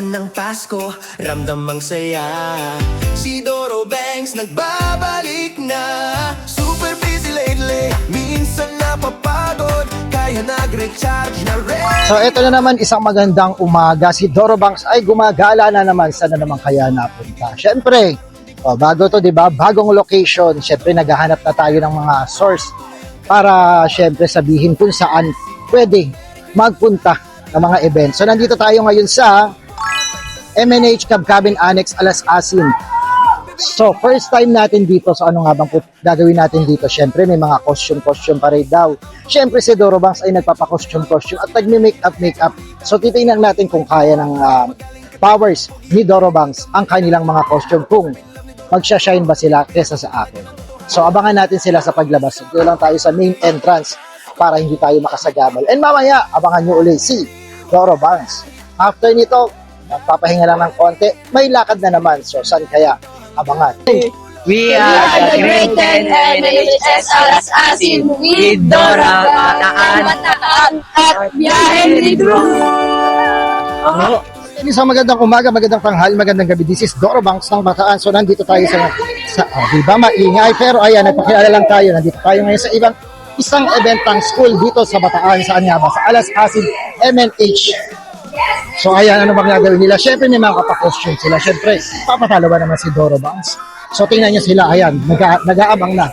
Pasan ng Pasko, ramdam ang saya. Si Doro Banks nagbabalik na. Super busy lately, minsan napapagod, kaya nag-recharge na rin. So ito na naman isang magandang umaga. Si Doro Banks ay gumagala na naman. Saan na naman kaya napunta? Siyempre, bago to, di ba? Bagong location. Siyempre, naghahanap na tayo ng mga source para siyempre sabihin kung saan pwede magpunta ng mga event. So nandito tayo ngayon sa MNH Cab Cabin Annex Alas Asin. So first time natin dito. So ano nga bang gagawin natin dito? Siyempre, may mga costume parade daw. Siyempre, si Doro Banks ay nagpapa-costume at nagme-makeup. So titingnan natin kung kaya ng powers ni Doro Banks ang kanilang mga costume, kung magsha-shine ba sila kesa sa akin. So abangan natin sila sa paglabas. Dito lang tayo sa main entrance para hindi tayo makasagabal. And mamaya, abangan nyo ulit si Doro Banks. After nito, magpapahinga lang ng konti, may lakad na naman. So saan kaya? Abangan. We are the great NHS Alas Asin with Dora Bataan at Biyahe ni Drew. Isang magandang umaga, magandang tanghali, magandang gabi. This is Doro Banks ng Bataan. So nandito tayo sa diba maingay, pero ayan, nagpakilala lang tayo. Nandito tayo ngayon sa isang event ng school dito sa Bataan. Saan nga ba? Sa Alas Asin MNH. So ayan, ano bang gagawin nila? Siyempre may mga kapakostume sila. Siyempre, papatalo ba naman si Doro Banks? So tingnan nyo sila, ayan, nag-aabang na.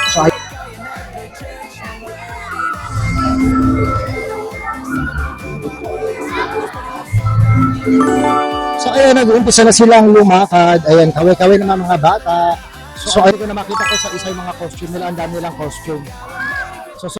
So ayan. So ayan, nag-uumpisa na silang lumakad. Ayan, kaway-kaway naman mga bata. So ayun ko na makita ko sa isa yung mga costume nila. Ang dami nilang costume.